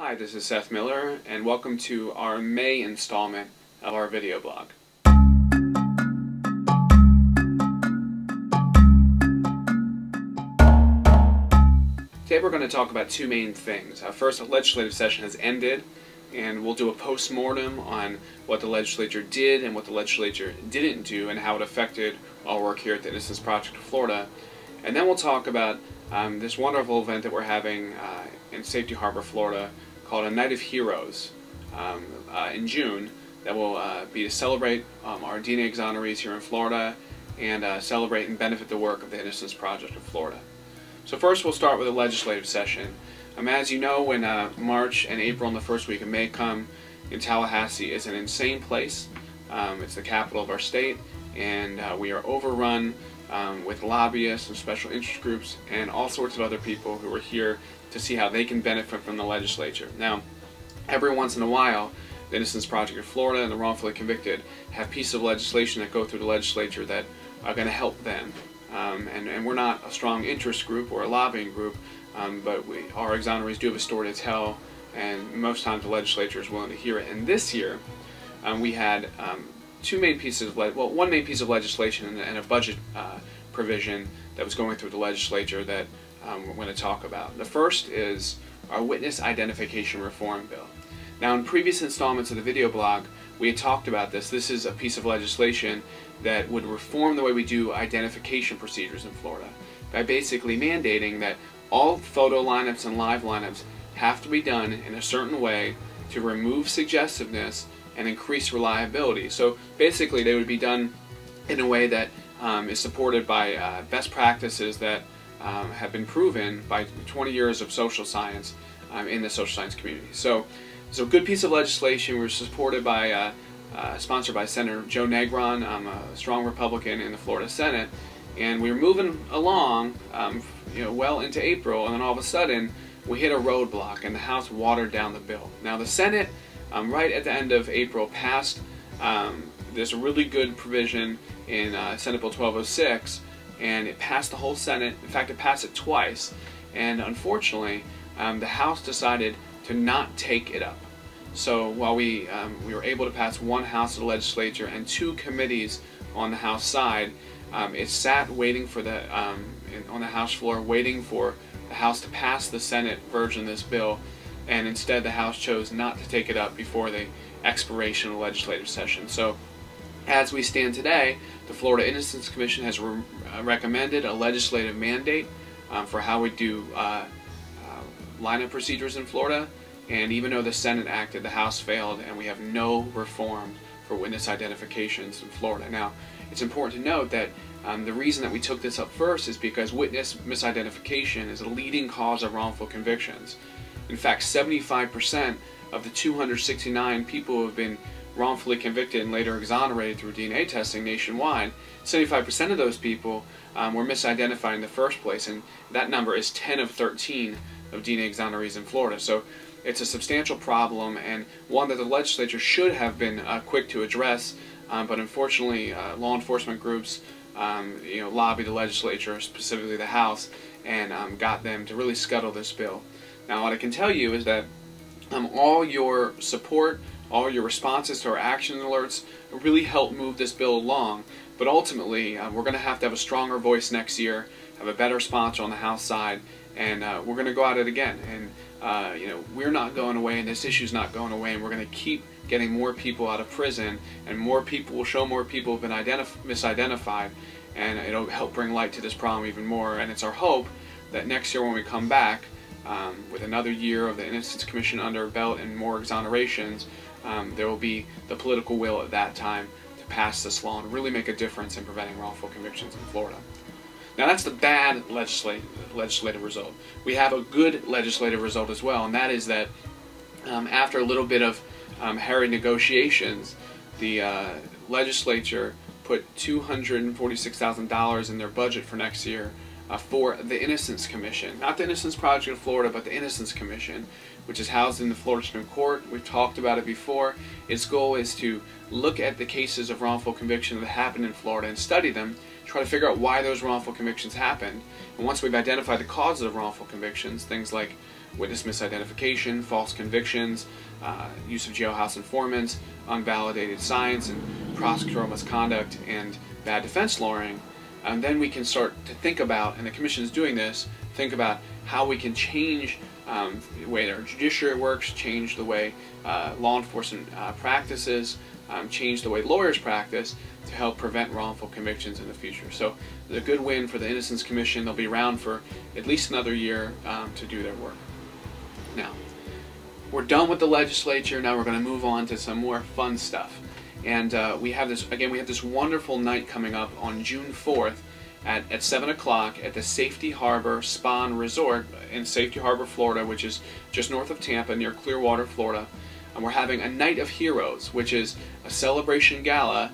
Hi, this is Seth Miller, and welcome to our May installment of our video blog. Today we're going to talk about two main things. First, the legislative session has ended, and we'll do a post-mortem on what the legislature did and what the legislature didn't do and how it affected our work here at the Innocence Project of Florida. And then we'll talk about this wonderful event that we're having in Safety Harbor, Florida, called a Night of Heroes in June, that will be to celebrate our DNA exonerees here in Florida and celebrate and benefit the work of the Innocence Project of Florida. So first we'll start with the legislative session. As you know, when March and April and the first week of May come, in Tallahassee is an insane place. It's the capital of our state, and we are overrun with lobbyists and special interest groups and all sorts of other people who are here to see how they can benefit from the legislature. Now, every once in a while, the Innocence Project of Florida and the wrongfully convicted have pieces of legislation that go through the legislature that are going to help them. And we're not a strong interest group or a lobbying group, but our exonerees do have a story to tell, and most times the legislature is willing to hear it. And this year, we had one main piece of legislation and a budget provision that was going through the legislature that we're going to talk about. The first is our witness identification reform bill. Now, in previous installments of the video blog, we had talked about this. This is a piece of legislation that would reform the way we do identification procedures in Florida by basically mandating that all photo lineups and live lineups have to be done in a certain way to remove suggestiveness and increase reliability. So basically they would be done in a way that is supported by best practices that have been proven by 20 years of social science in the social science community. So a good piece of legislation. We're supported by, sponsored by Senator Joe Negron, a strong Republican in the Florida Senate, and we were moving along, well into April, and then all of a sudden we hit a roadblock, and the House watered down the bill. Now the Senate, right at the end of April, passed this really good provision in Senate Bill 1206, and it passed the whole Senate. In fact, it passed it twice, and unfortunately the House decided to not take it up. So while we were able to pass one House of the legislature and two committees on the House side, it sat waiting for on the House floor, waiting for the House to pass the Senate version of this bill, and instead the House chose not to take it up before the expiration of the legislative session. So as we stand today, the Florida Innocence Commission has recommended a legislative mandate for how we do lineup procedures in Florida, and even though the Senate acted, the House failed, and we have no reform for witness identifications in Florida. Now, it's important to note that the reason that we took this up first is because witness misidentification is a leading cause of wrongful convictions. In fact, 75% of the 269 people who have been wrongfully convicted and later exonerated through DNA testing nationwide, 75% of those people were misidentified in the first place, and that number is 10 of 13 of DNA exonerees in Florida. So it's a substantial problem, and one that the legislature should have been quick to address, but unfortunately law enforcement groups lobbied the legislature, specifically the House, and got them to really scuttle this bill. Now what I can tell you is that all your support, all your responses to our action alerts really help move this bill along, but ultimately we're going to have a stronger voice next year, have a better sponsor on the House side, and we're going to go at it again. And we're not going away, and this issue's not going away, and we're going to keep getting more people out of prison, and more people will show more people have been misidentified, and it'll help bring light to this problem even more. And it's our hope that next year when we come back with another year of the Innocence Commission under our belt and more exonerations, there will be the political will at that time to pass this law and really make a difference in preventing wrongful convictions in Florida. Now that's the bad legislative result. We have a good legislative result as well, and that is that after a little bit of hairy negotiations, the legislature put $246,000 in their budget for next year for the Innocence Commission. Not the Innocence Project of Florida, but the Innocence Commission, which is housed in the Florida Supreme Court. We've talked about it before. Its goal is to look at the cases of wrongful conviction that happened in Florida and study them, try to figure out why those wrongful convictions happened. And once we've identified the causes of wrongful convictions, things like witness misidentification, false convictions, use of jailhouse informants, unvalidated science, and prosecutorial misconduct, and bad defense lawyering. And then we can start to think about, and the Commission is doing this, think about how we can change the way our judiciary works, change the way law enforcement practices, change the way lawyers practice to help prevent wrongful convictions in the future. So it's a good win for the Innocence Commission. They'll be around for at least another year to do their work. Now, we're done with the legislature. Now we're going to move on to some more fun stuff. And we have this wonderful night coming up on June 4th at 7 o'clock at the Safety Harbor Spa and Resort in Safety Harbor, Florida, which is just north of Tampa near Clearwater, Florida. And we're having a Night of Heroes, which is a celebration gala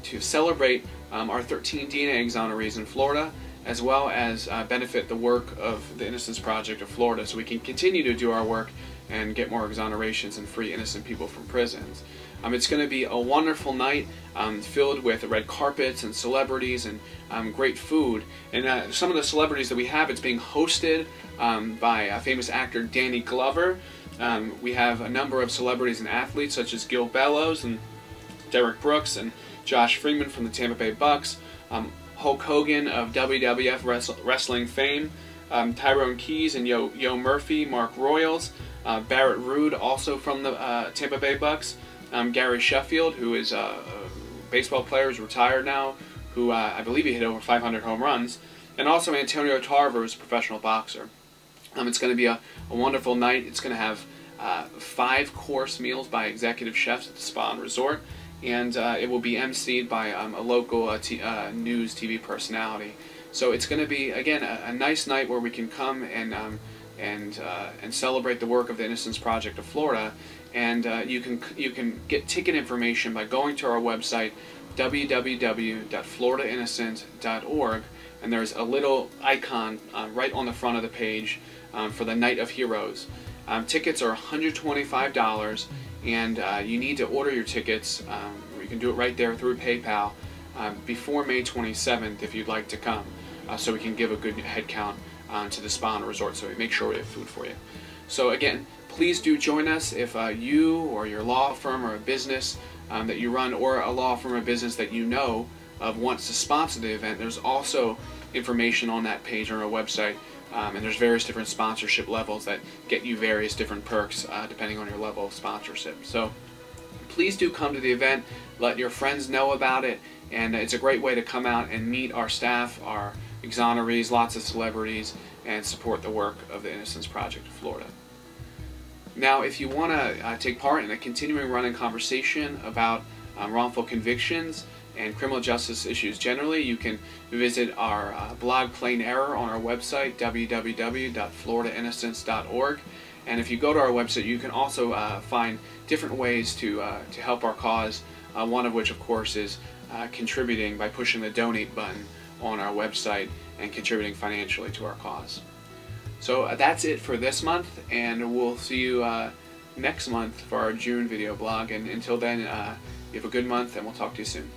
to celebrate our 13 DNA exonerees in Florida, as well as benefit the work of the Innocence Project of Florida, so we can continue to do our work and get more exonerations and free innocent people from prisons. It's going to be a wonderful night filled with red carpets and celebrities and great food. And some of the celebrities that we have, it's being hosted by famous actor Danny Glover. We have a number of celebrities and athletes such as Gil Bellows and Derek Brooks and Josh Freeman from the Tampa Bay Bucks, Hulk Hogan of WWF wrestling fame, Tyrone Keys and Yo Murphy, Mark Royals, Barrett Ruud, also from the Tampa Bay Bucks, Gary Sheffield, who is a baseball player, is retired now, who I believe he hit over 500 home runs, and also Antonio Tarver, who's a professional boxer. It's going to be a wonderful night. It's going to have 5-course meals by executive chefs at the Spa and Resort, and it will be emceed by a local news TV personality. So it's going to be, again, a nice night where we can come and celebrate the work of the Innocence Project of Florida. And you can get ticket information by going to our website, www.floridainnocent.org, and there's a little icon right on the front of the page for the Night of Heroes. Tickets are $125, and you need to order your tickets. You can do it right there through PayPal before May 27th if you'd like to come, so we can give a good head count to the Spa and Resort, so we make sure we have food for you. So again, please do join us if you or your law firm or a business that you run, or a law firm or business that you know of wants to sponsor the event. There's also information on that page on our website, and there's various different sponsorship levels that get you various different perks depending on your level of sponsorship. So please do come to the event, let your friends know about it, and it's a great way to come out and meet our staff, our exonerees, lots of celebrities, and support the work of the Innocence Project of Florida. Now, if you want to take part in a continuing running conversation about wrongful convictions and criminal justice issues generally, you can visit our blog Plain Error on our website, www.floridainnocence.org. And if you go to our website, you can also find different ways to help our cause, one of which, of course, is contributing by pushing the donate button on our website and contributing financially to our cause. So that's it for this month, and we'll see you next month for our June video blog. And until then, you have a good month, and we'll talk to you soon.